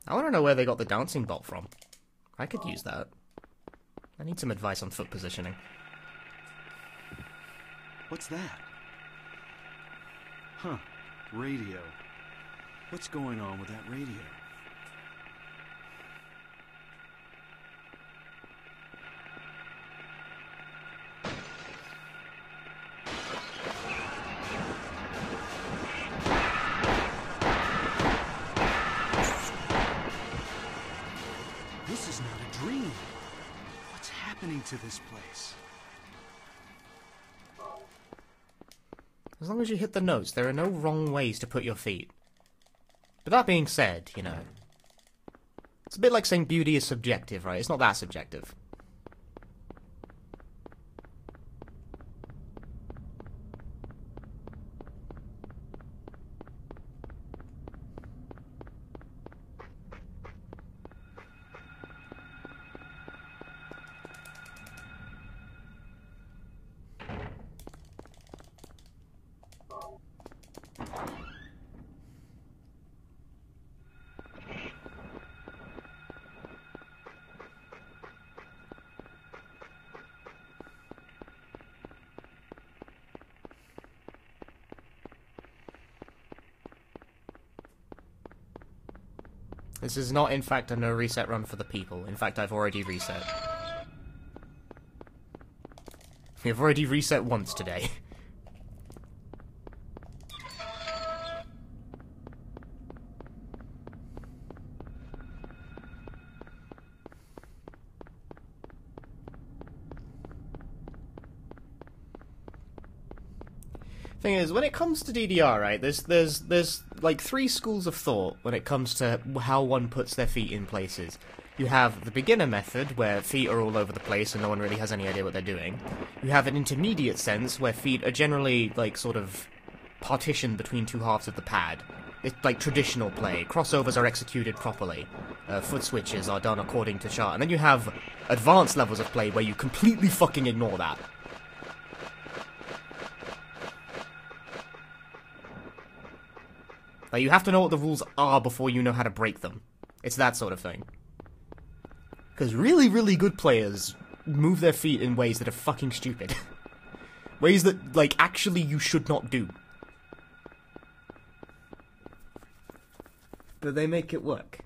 I want to know where they got the dancing bolt from. I could use that. I need some advice on foot positioning. What's that? Huh. Radio. What's going on with that radio? This is not a dream. What's happening to this place? As long as you hit the notes, there are no wrong ways to put your feet. But that being said, you know, it's a bit like saying beauty is subjective, right? It's not that subjective. This is not, in fact, a no reset run for the people. In fact, I've already reset. We've already reset once today. Thing is, when it comes to DDR, right, there's like 3 schools of thought when it comes to how one puts their feet in places. You have the beginner method, where feet are all over the place and no one really has any idea what they're doing. You have an intermediate sense, where feet are generally, like, sort of partitioned between 2 halves of the pad. It's like traditional play. Crossovers are executed properly. Foot switches are done according to chart. And then you have advanced levels of play where you completely fucking ignore that. Like, you have to know what the rules are before you know how to break them. It's that sort of thing. Because really, really good players move their feet in ways that are fucking stupid. Ways that, like, actually you should not do. But they make it work.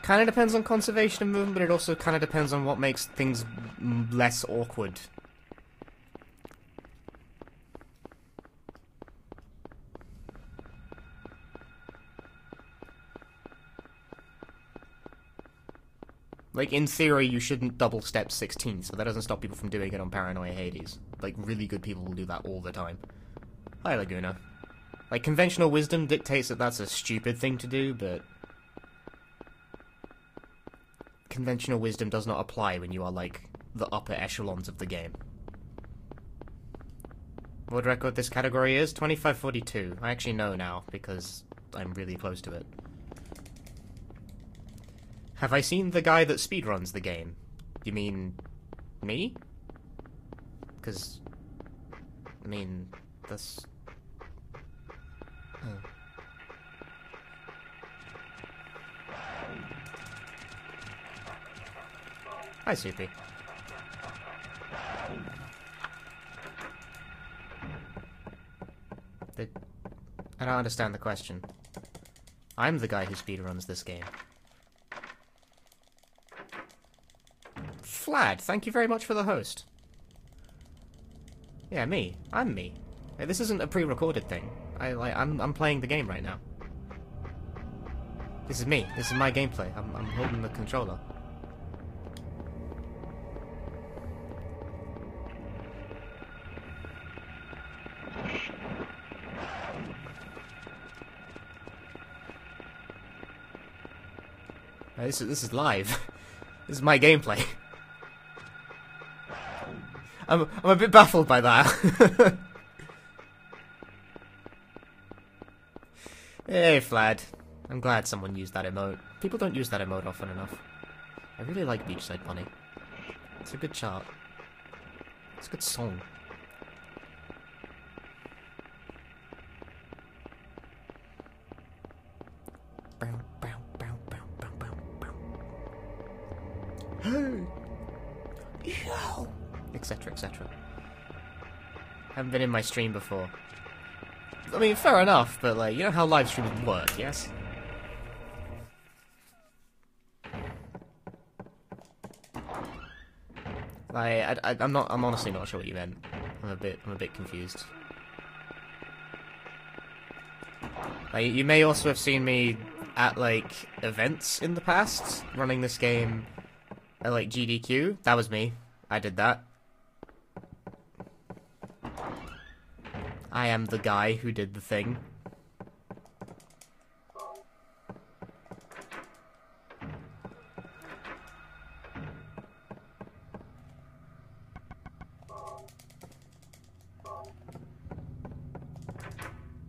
Kind of depends on conservation of movement, but it also kind of depends on what makes things less awkward. Like, in theory, you shouldn't double step 16, so that doesn't stop people from doing it on Paranoia Hades. Like, really good people will do that all the time. Hi, Laguna. Like, conventional wisdom dictates that that's a stupid thing to do, but conventional wisdom does not apply when you are, like, the upper echelons of the game. World record this category is 2542. I actually know now, because I'm really close to it. Have I seen the guy that speedruns the game? You mean me? Because, I mean, that's... Oh. Hi, Soupy. I don't understand the question. I'm the guy who speedruns this game. Flad, thank you very much for the host. Yeah, me. I'm me. Hey, this isn't a pre-recorded thing. I'm playing the game right now. This is me. This is my gameplay. I'm holding the controller. This is live. This is my gameplay. I'm a bit baffled by that. Hey, Vlad. I'm glad someone used that emote. People don't use that emote often enough. I really like Beachside Bunny. It's a good chart. It's a good song. Hey! Yo! Etc, etc. Haven't been in my stream before. I mean, fair enough, but like, you know how live streaming work, yes? I'm honestly not sure what you meant. I'm a bit confused. Like, you may also have seen me at, like, events in the past, running this game at, like, GDQ. That was me. I did that. I am the guy who did the thing.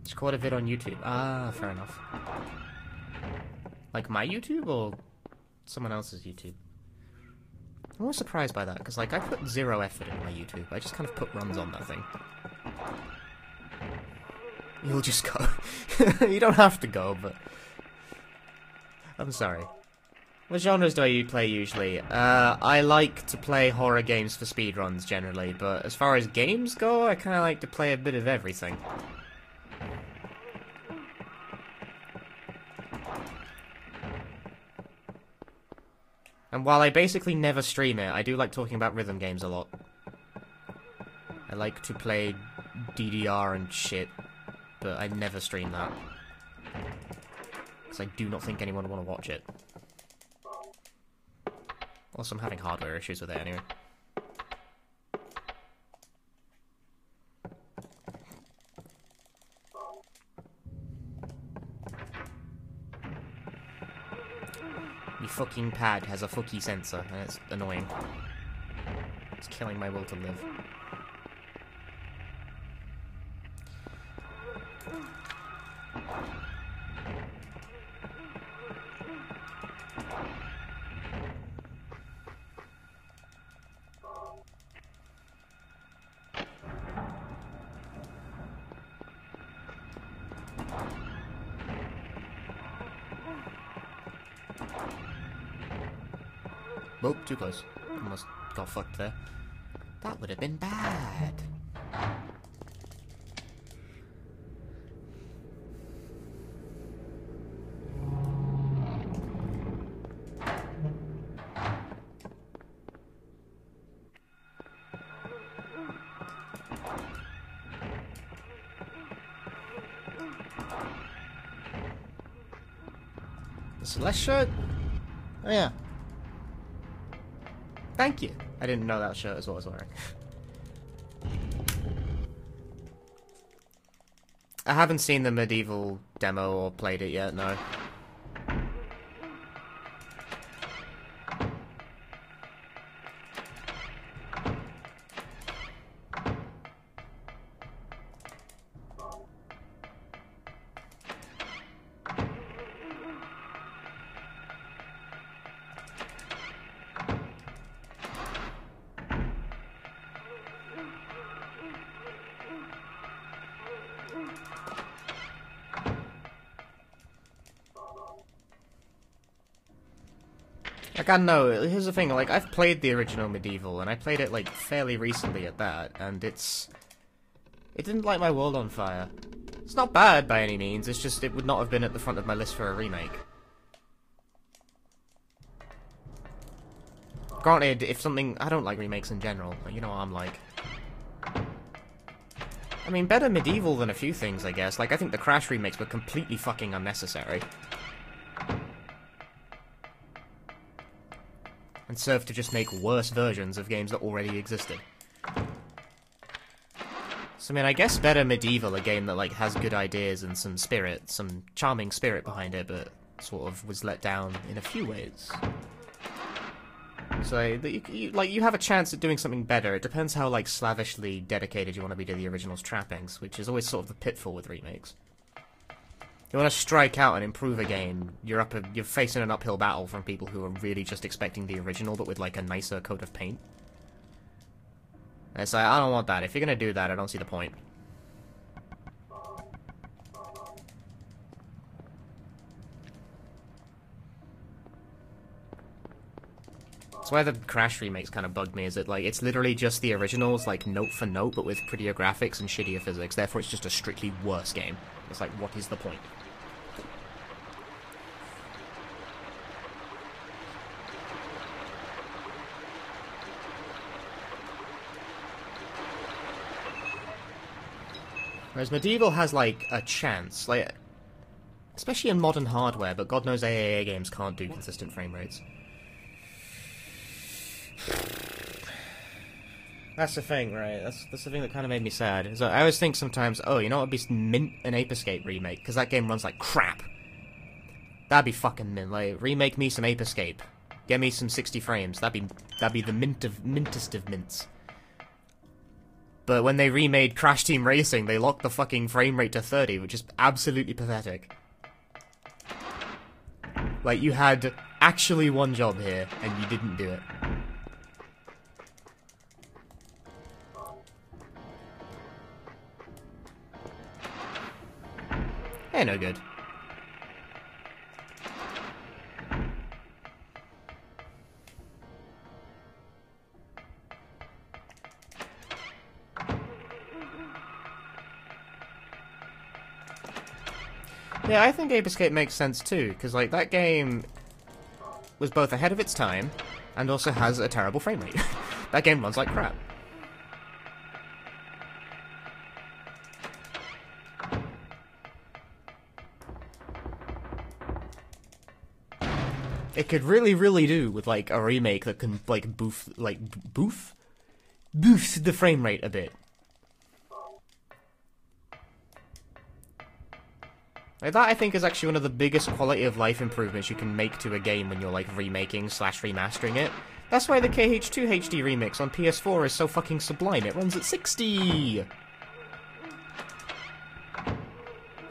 Just caught a vid on YouTube. Ah, fair enough. Like my YouTube or someone else's YouTube? I'm always surprised by that, because like I put zero effort in my YouTube. I just kind of put runs on that thing. You'll just go. You don't have to go, but... I'm sorry. What genres do I play usually? I like to play horror games for speedruns generally, but as far as games go, I kind of like to play a bit of everything. And while I basically never stream it, I do like talking about rhythm games a lot. I like to play DDR and shit, but I never stream that. Because I do not think anyone would want to watch it. Also, I'm having hardware issues with it anyway. The fucking pad has a fucky sensor, and it's annoying. It's killing my will to live. Whoa, too close. Almost got fucked there. That would have been bad. The Celeste shirt? Oh yeah. Thank you. I didn't know that shirt is what I was wearing. I haven't seen the medieval demo or played it yet, no. Like, I don't know, here's the thing, like, I've played the original Medieval, and I played it, like, fairly recently at that, and it didn't light my world on fire. It's not bad by any means, it's just it would not have been at the front of my list for a remake. Granted, if something... I don't like remakes in general, you know what I'm like. I mean, better Medieval than a few things, I guess. Like, I think the Crash remakes were completely fucking unnecessary. And served to just make worse versions of games that already existed. So, I mean, I guess better Medieval, a game that, like, has good ideas and some spirit, some charming spirit behind it, but sort of was let down in a few ways. So, you have a chance at doing something better. It depends how, like, slavishly dedicated you want to be to the original's trappings, which is always sort of the pitfall with remakes. You want to strike out and improve a game, you're facing an uphill battle from people who are really just expecting the original, but with like a nicer coat of paint. And it's like, I don't want that. If you're gonna do that, I don't see the point. That's why the Crash remakes kind of bugged me, is that, like, it's literally just the originals, like, note for note, but with prettier graphics and shittier physics. Therefore, it's just a strictly worse game. It's like, what is the point? Whereas Medieval has, like, a chance, like, especially in modern hardware, but God knows AAA games can't do consistent frame rates. That's the thing, right? That's the thing that kind of made me sad. Is I always think sometimes, oh, you know what would be mint an Ape Escape remake, because that game runs like crap. That'd be fucking mint. Like, remake me some Ape Escape. Get me some 60 frames. That'd be the mintest of mints. But when they remade Crash Team Racing, they locked the fucking frame rate to 30, which is absolutely pathetic. Like, you had actually one job here, and you didn't do it. Hey, no good. Yeah, I think Ape Escape makes sense too, because like that game was both ahead of its time and also has a terrible frame rate. That game runs like crap. It could really do with like a remake that can like boost the frame rate a bit. Like that, I think, is actually one of the biggest quality of life improvements you can make to a game when you're like remaking / remastering it. That's why the KH2 HD remix on PS4 is so fucking sublime. It runs at 60.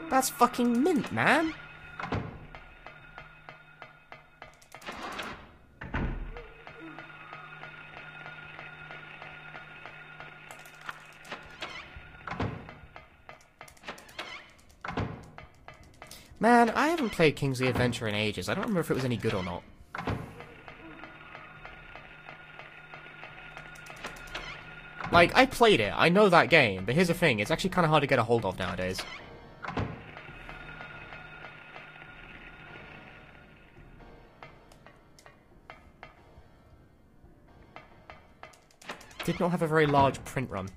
That's fucking mint, man. Man, I haven't played Kingsley Adventure in ages. I don't remember if it was any good or not. Like, I played it. I know that game. But here's the thing. It's actually kind of hard to get a hold of nowadays. Did not have a very large print run.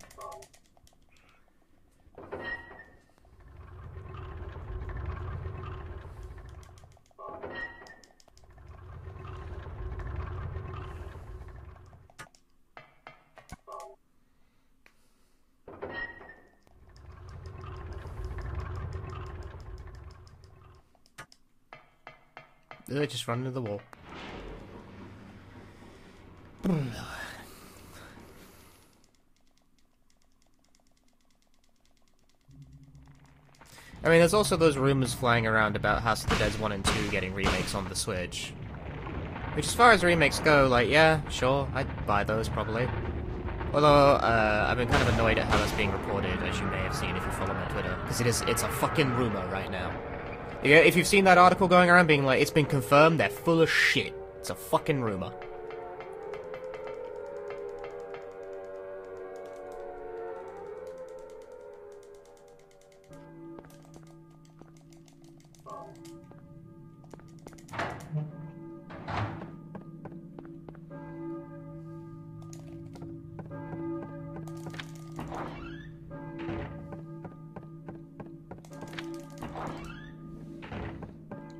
Ugh, just run into the wall. I mean, there's also those rumors flying around about House of the Dead 1 and 2 getting remakes on the Switch. Which, as far as remakes go, like, yeah, sure, I'd buy those, probably. Although, I've been kind of annoyed at how that's being reported, as you may have seen if you follow my Twitter. Because it's a fucking rumor right now. Yeah, if you've seen that article going around being like, it's been confirmed, they're full of shit. It's a fucking rumor.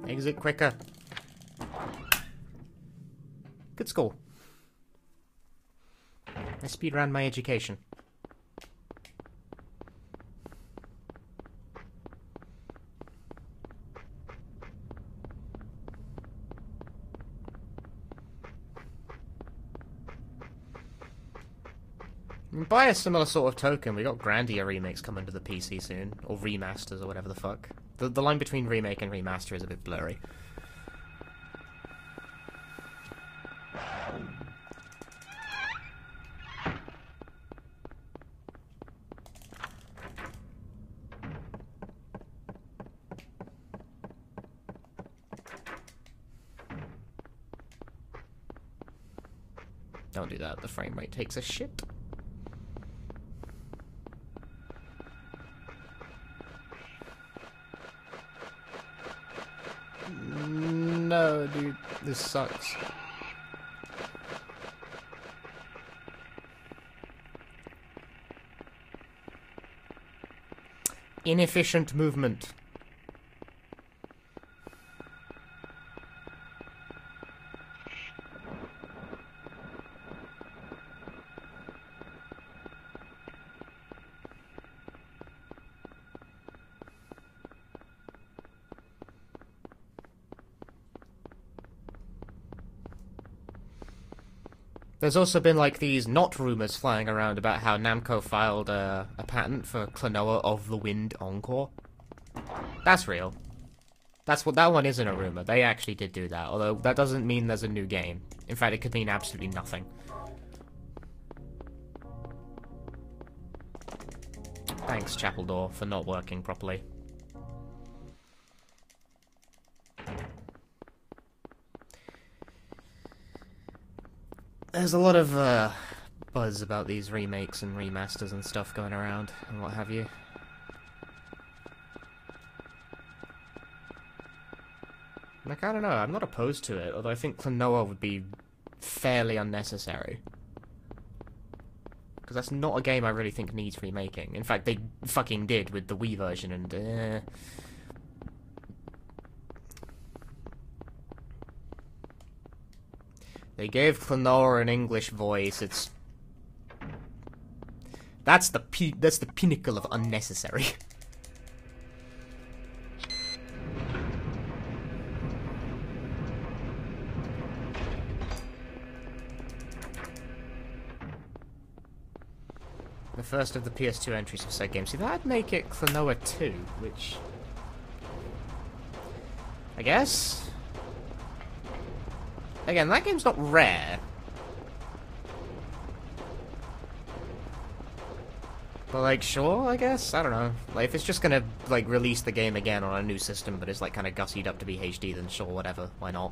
Exit quicker. Good school. I speedran my education. By a similar sort of token, we got Grandia remakes coming to the PC soon, or remasters, or whatever the fuck. The line between remake and remaster is a bit blurry. Don't do that, the frame rate takes a shit. No, dude, this sucks. Inefficient movement. There's also been, like, these not rumors flying around about how Namco filed a patent for Klonoa of the Wind Encore. That's real. That one isn't a rumor. They actually did do that, although that doesn't mean there's a new game. In fact, it could mean absolutely nothing. Thanks, Chapel Door, for not working properly. There's a lot of buzz about these remakes and remasters and stuff going around, and what have you. Like, I don't know, I'm not opposed to it, although I think Klonoa would be fairly unnecessary. Because that's not a game I really think needs remaking. In fact, they fucking did with the Wii version, and they gave Klonoa an English voice. That's the pinnacle of unnecessary. The first of the PS2 entries for said game. See, that'd make it Klonoa 2, which I guess. Again, that game's not rare. But, like, sure, I guess? I don't know. Like, if it's just gonna, like, release the game again on a new system, but it's, like, kind of gussied up to be HD, then sure, whatever. Why not?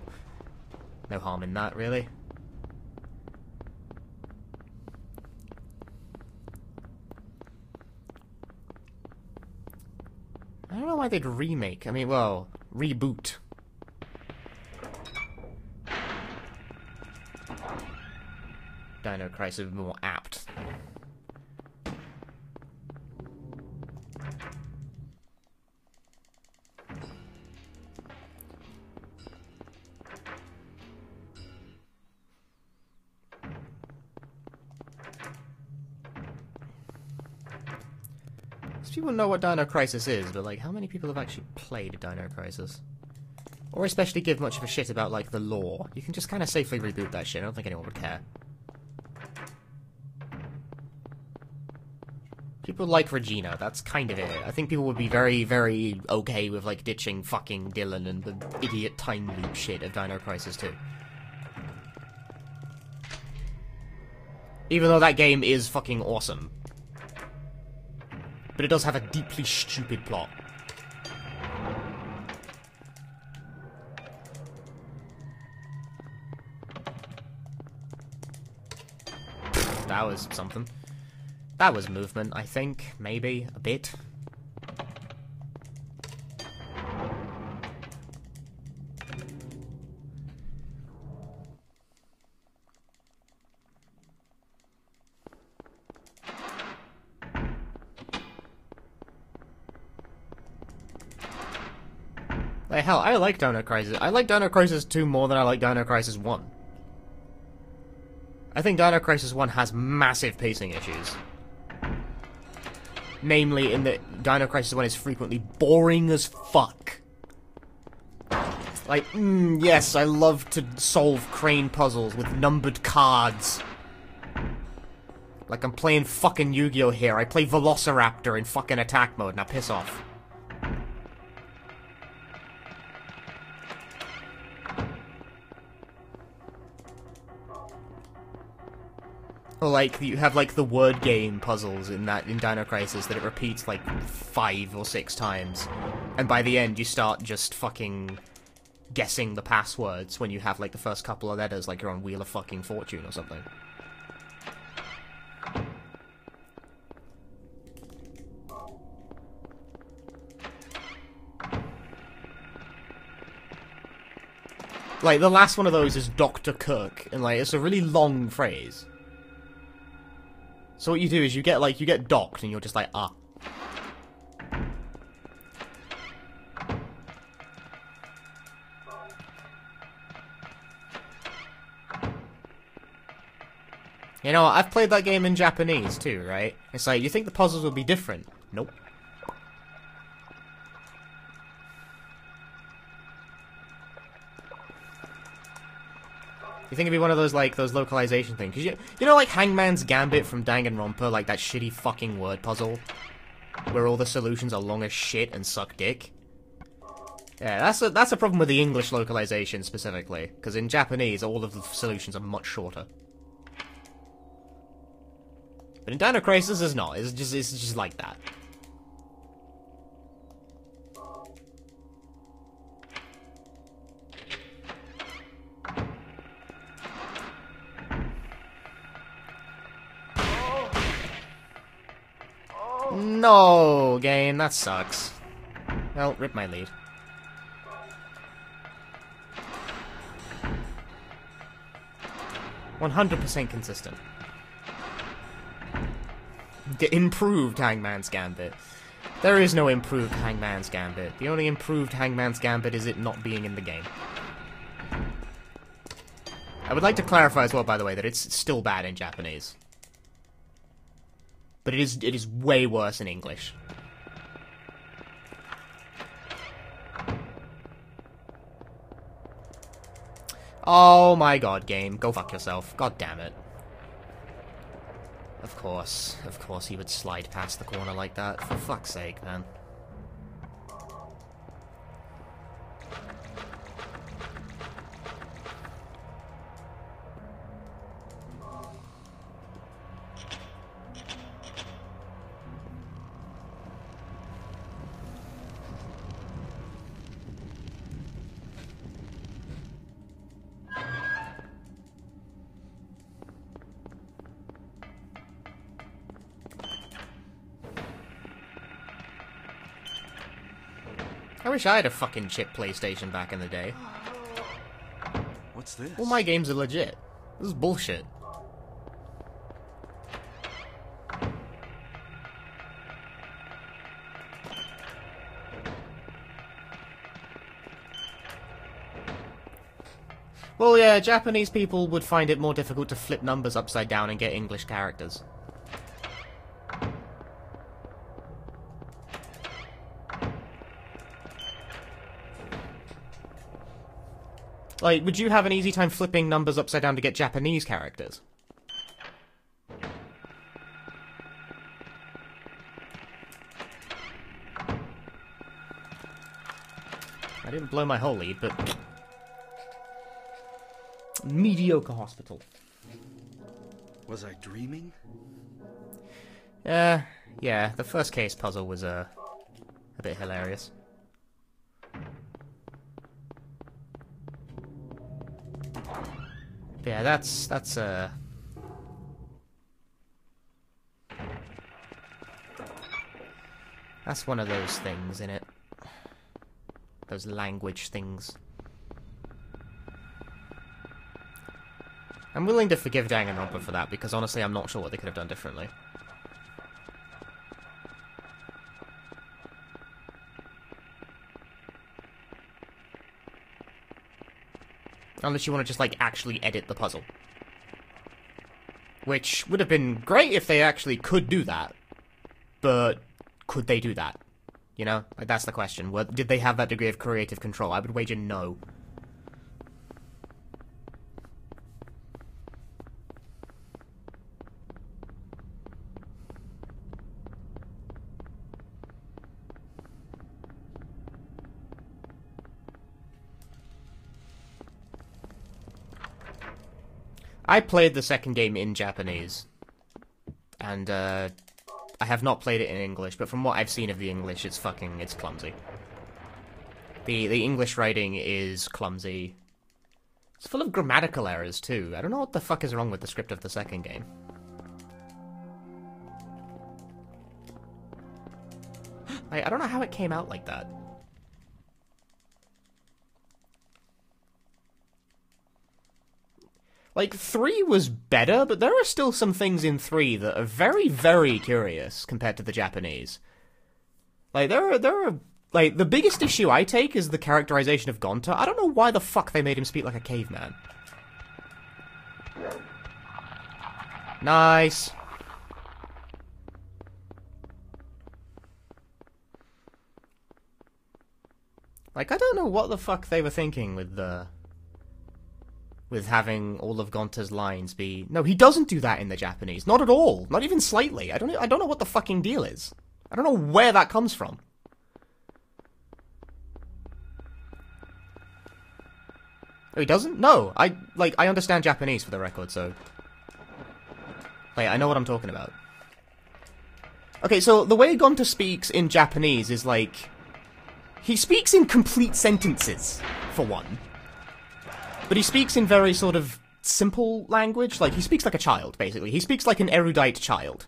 No harm in that, really. I don't know why they'd remake. I mean, well, reboot. Dino Crisis would be more apt. Most people know what Dino Crisis is, but like, how many people have actually played Dino Crisis? Or especially give much of a shit about, like, the lore. You can just kind of safely reboot that shit. I don't think anyone would care. People like Regina, that's kind of it. I think people would be very, very okay with, like, ditching fucking Dylan and the idiot time loop shit of Dino Crisis 2. Even though that game is fucking awesome. But it does have a deeply stupid plot. That was something. That was movement, I think. Maybe. A bit. Like, hell, I like Dino Crisis. I like Dino Crisis 2 more than I like Dino Crisis 1. I think Dino Crisis 1 has massive pacing issues. Namely, in that Dino Crisis 1 is frequently boring as fuck. Like, yes, I love to solve crane puzzles with numbered cards. Like I'm playing fucking Yu-Gi-Oh! Here. I play Velociraptor in fucking attack mode. Now piss off. Or like, you have like the word game puzzles in Dino Crisis that it repeats like 5 or 6 times. And by the end you start just fucking guessing the passwords when you have like the first couple of letters, like you're on Wheel of fucking Fortune or something. Like, the last one of those is Dr. Cook, and like, it's a really long phrase. So what you do is you get docked, and you're just like, ah. You know, I've played that game in Japanese too, right? It's like, you think the puzzles will be different? Nope. You think it'd be one of those, like, those localization things? Cause you know, like, Hangman's Gambit from Danganronpa, like that shitty fucking word puzzle? Where all the solutions are long as shit and suck dick? Yeah, that's a problem with the English localization, specifically. Because in Japanese, all of the solutions are much shorter. But in Dino Crisis, it's not. It's just like that. No, game, that sucks. Well, rip my lead. "100% consistent." Improved Hangman's Gambit. There is no improved Hangman's Gambit. The only improved Hangman's Gambit is it not being in the game. I would like to clarify as well, by the way, that it's still bad in Japanese. But it is way worse in English. Oh my god, game. Go fuck yourself. God damn it. Of course he would slide past the corner like that. For fuck's sake, man. I wish I had a fucking chip PlayStation back in the day. What's this? All my games are legit. This is bullshit. Well, yeah, Japanese people would find it more difficult to flip numbers upside down and get English characters. Like, would you have an easy time flipping numbers upside down to get Japanese characters? I didn't blow my whole lead, but... Mediocre hospital. Was I dreaming? Yeah, the first case puzzle was, a bit hilarious. Yeah, that's one of those things, innit? Those language things. I'm willing to forgive Danganronpa for that, because honestly I'm not sure what they could have done differently. Unless you want to just, like, actually edit the puzzle. Which would have been great if they actually could do that. But could they do that? You know? Like, that's the question. Did they have that degree of creative control? I would wager no. I played the second game in Japanese, and I have not played it in English, but from what I've seen of the English, it's clumsy. The English writing is clumsy. It's full of grammatical errors, too. I don't know what the fuck is wrong with the script of the second game. I don't know how it came out like that. Like, 3 was better, but there are still some things in 3 that are very, very curious compared to the Japanese. Like, there are like, the biggest issue I take is the characterization of Gonta. I don't know why the fuck they made him speak like a caveman. Nice. Like, I don't know what the fuck they were thinking with having all of Gonta's lines be... No, he doesn't do that in the Japanese. Not at all. Not even slightly. I don't know what the fucking deal is. I don't know where that comes from. Oh, he doesn't? No. I understand Japanese for the record, so... Like, I know what I'm talking about. Okay, so the way Gonta speaks in Japanese is like... He speaks in complete sentences, for one. But he speaks in very sort of simple language. Like, he speaks like a child, basically. He speaks like an erudite child.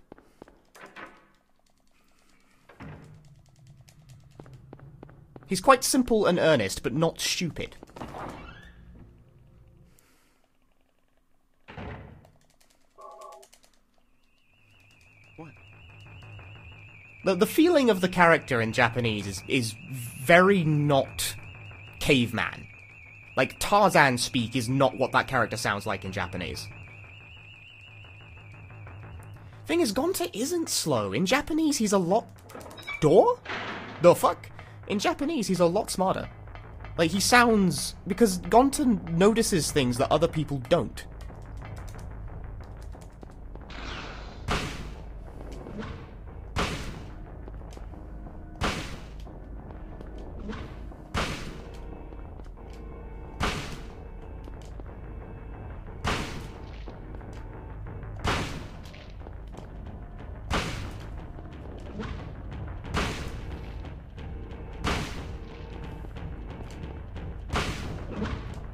He's quite simple and earnest, but not stupid. The feeling of the character in Japanese is very not caveman. Like, Tarzan speak is not what that character sounds like in Japanese. Thing is, Gonta isn't slow. In Japanese, he's a lot... Door? The fuck? In Japanese, he's a lot smarter. Like, he sounds... Because Gonta notices things that other people don't.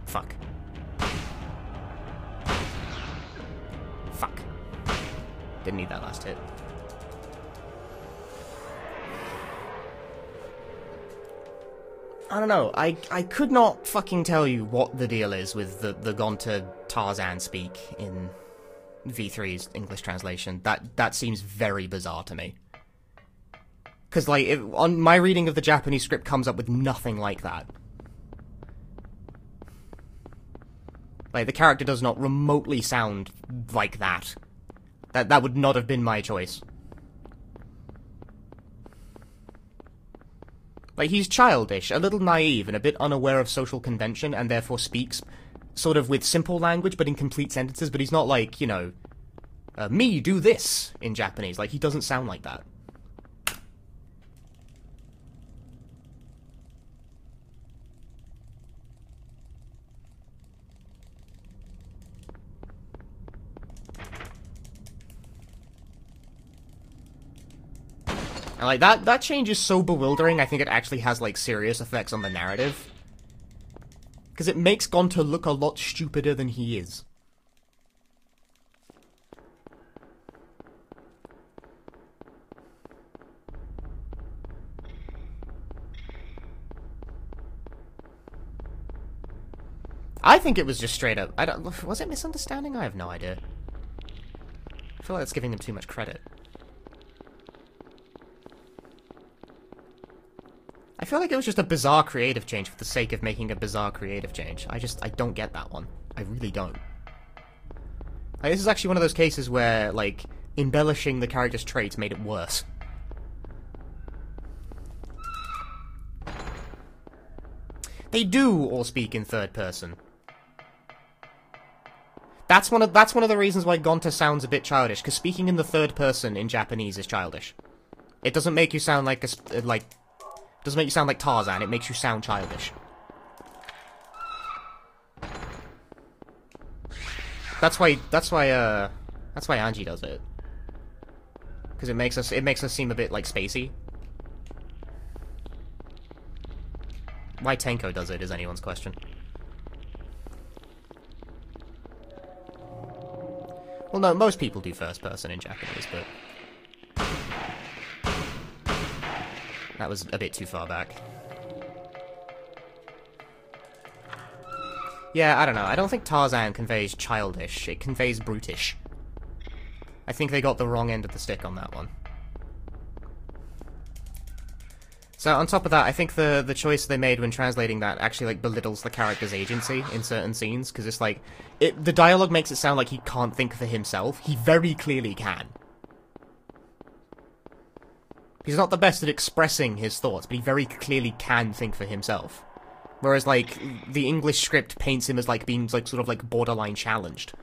Fuck. Fuck. Didn't need that last hit. I don't know. I could not fucking tell you what the deal is with the Gonta Tarzan speak in V3's English translation. That seems very bizarre to me. Because, like, on my reading of the Japanese script comes up with nothing like that. Like, the character does not remotely sound like that. That would not have been my choice. Like, he's childish, a little naive, and a bit unaware of social convention, and therefore speaks sort of with simple language, but in complete sentences, but he's not like, you know, me do this in Japanese. Like, he doesn't sound like that. And, like, that change is so bewildering, I think it actually has, like, serious effects on the narrative. Because it makes Gonta look a lot stupider than he is. I think it was just straight up... Was it misunderstanding? I have no idea. I feel like that's giving him too much credit. I feel like it was just a bizarre creative change for the sake of making a bizarre creative change. I don't get that one. I really don't. Like, this is actually one of those cases where, like, embellishing the character's traits made it worse. They do all speak in third person. That's one of the reasons why Gonta sounds a bit childish, because speaking in the third person in Japanese is childish. It doesn't make you sound like doesn't make you sound like Tarzan, it makes you sound childish. That's why Angie does it. Because it makes us seem a bit like spacey. Why Tenko does it is anyone's question. Well, no, most people do first person in Japanese, but that was a bit too far back. Yeah, I don't know. I don't think Tarzan conveys childish. It conveys brutish. I think they got the wrong end of the stick on that one. So, on top of that, I think the choice they made when translating that actually, like, belittles the character's agency in certain scenes, because it's like, the dialogue makes it sound like he can't think for himself. He very clearly can. He's not the best at expressing his thoughts, but he very clearly can think for himself. Whereas, like, the English script paints him as, like, being, like, sort of, like, borderline challenged.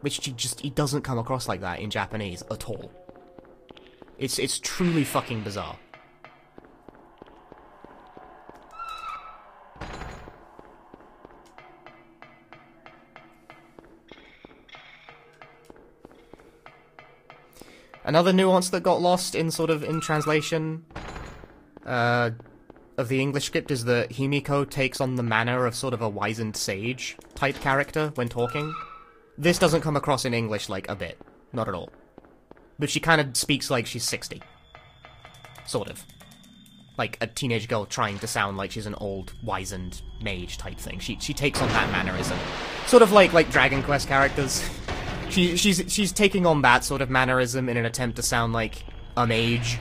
Which he doesn't come across like that in Japanese at all. It's truly fucking bizarre. Another nuance that got lost in translation of the English script is that Himiko takes on the manner of sort of a wizened sage type character when talking. This doesn't come across in English, like, a bit. Not at all. But she kind of speaks like she's 60. Sort of. Like a teenage girl trying to sound like she's an old, wizened mage type thing. She takes on that mannerism. Sort of like Dragon Quest characters. She's taking on that sort of mannerism in an attempt to sound like a mage.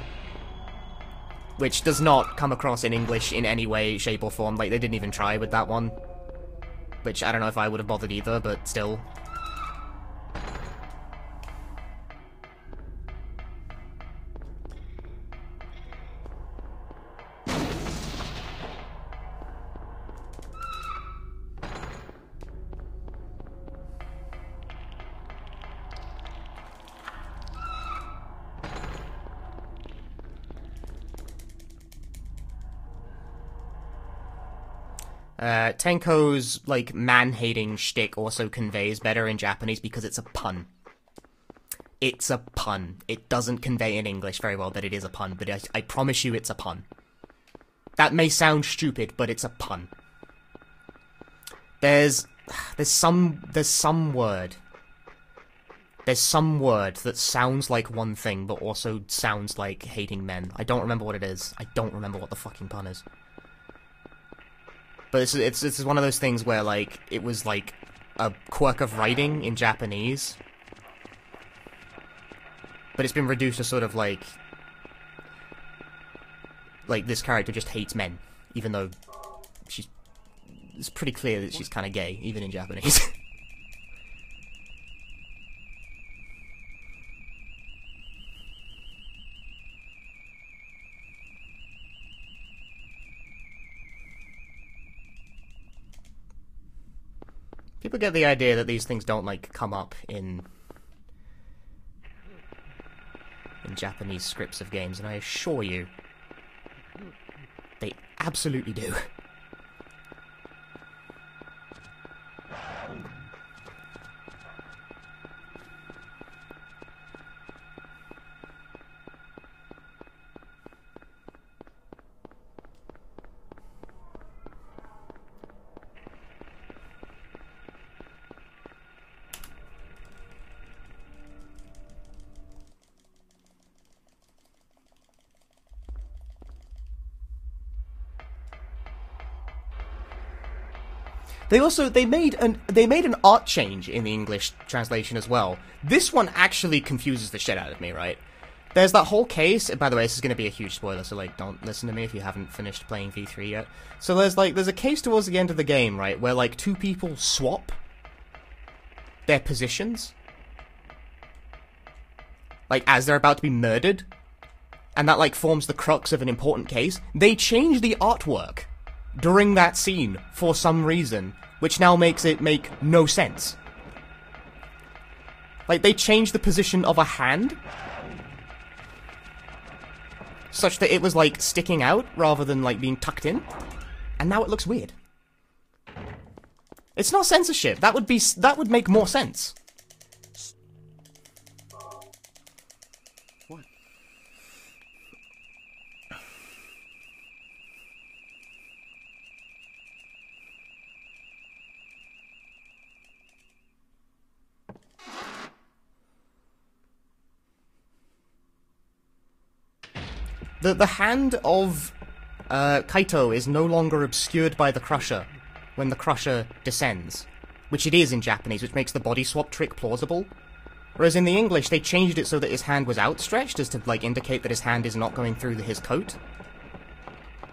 Which does not come across in English in any way, shape, or form. Like, they didn't even try with that one. Which, I don't know if I would have bothered either, but still. Tenko's, like, man-hating shtick also conveys better in Japanese because it's a pun. It's a pun. It doesn't convey in English very well that it is a pun, but I promise you it's a pun. That may sound stupid, but it's a pun. There's some word. There's some word that sounds like one thing, but also sounds like hating men. I don't remember what it is. I don't remember what the fucking pun is. But it's one of those things where, like, it was, like, a quirk of writing in Japanese. But it's been reduced to sort of, like, this character just hates men. Even though it's pretty clear that she's kind of gay, even in Japanese. People get the idea that these things don't, like, come up in Japanese scripts of games, and I assure you, they absolutely do. They made an art change in the English translation as well. This one actually confuses the shit out of me, right? There's that whole case, by the way, this is going to be a huge spoiler, so, like, don't listen to me if you haven't finished playing V3 yet. So there's a case towards the end of the game, right, where, like, two people swap their positions. Like, as they're about to be murdered. And that, like, forms the crux of an important case. They change the artwork during that scene for some reason, which now makes it make no sense. Like, they changed the position of a hand such that it was, like, sticking out rather than, like, being tucked in, and now it looks weird. It's not censorship. That would make more sense. What? The hand of Kaito is no longer obscured by the Crusher when the Crusher descends, which it is in Japanese, which makes the body swap trick plausible. Whereas in the English, they changed it so that his hand was outstretched, as to, like, indicate that his hand is not going through his coat.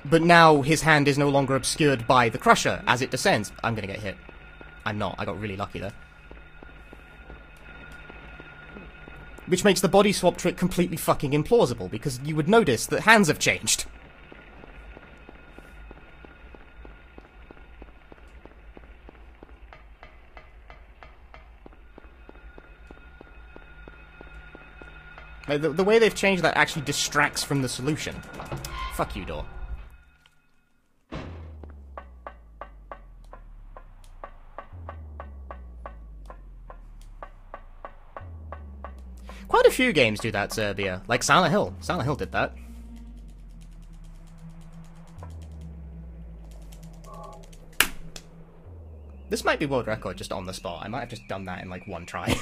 But now his hand is no longer obscured by the Crusher as it descends. I'm gonna get hit. I'm not. I got really lucky there. Which makes the body swap trick completely fucking implausible, because you would notice that hands have changed. Like, the way they've changed that actually distracts from the solution. Fuck you, door. Quite a few games do that, Serbia. Like Silent Hill. Silent Hill did that. This might be world record just on the spot. I might have just done that in like one try.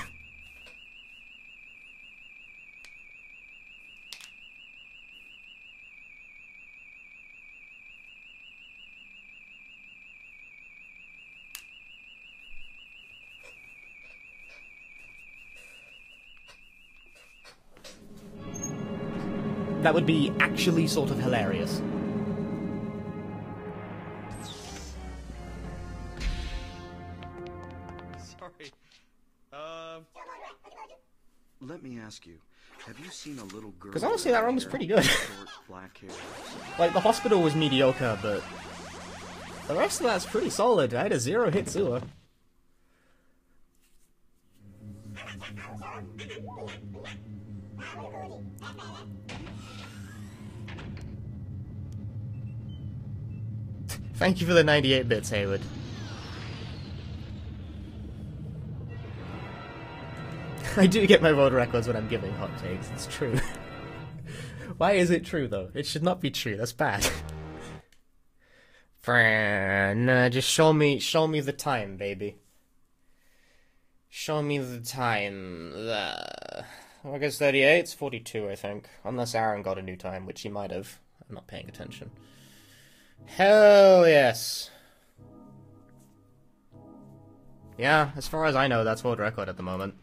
That would be actually sort of hilarious. Sorry. Let me ask you, have you seen a little girl? Because honestly, that run was pretty good. Short, black hair. Like, the hospital was mediocre, but the rest of that's pretty solid. I had a 0-hit sewer. Thank you for the 98 bits, Hayward. I do get my world records when I'm giving hot takes, it's true. Why is it true, though? It should not be true, that's bad. Nah, just show me the time, baby. Show me the time. August 38, it's 42, I think. Unless Aaron got a new time, which he might have. I'm not paying attention. Hell yes. Yeah, as far as I know, that's world record at the moment.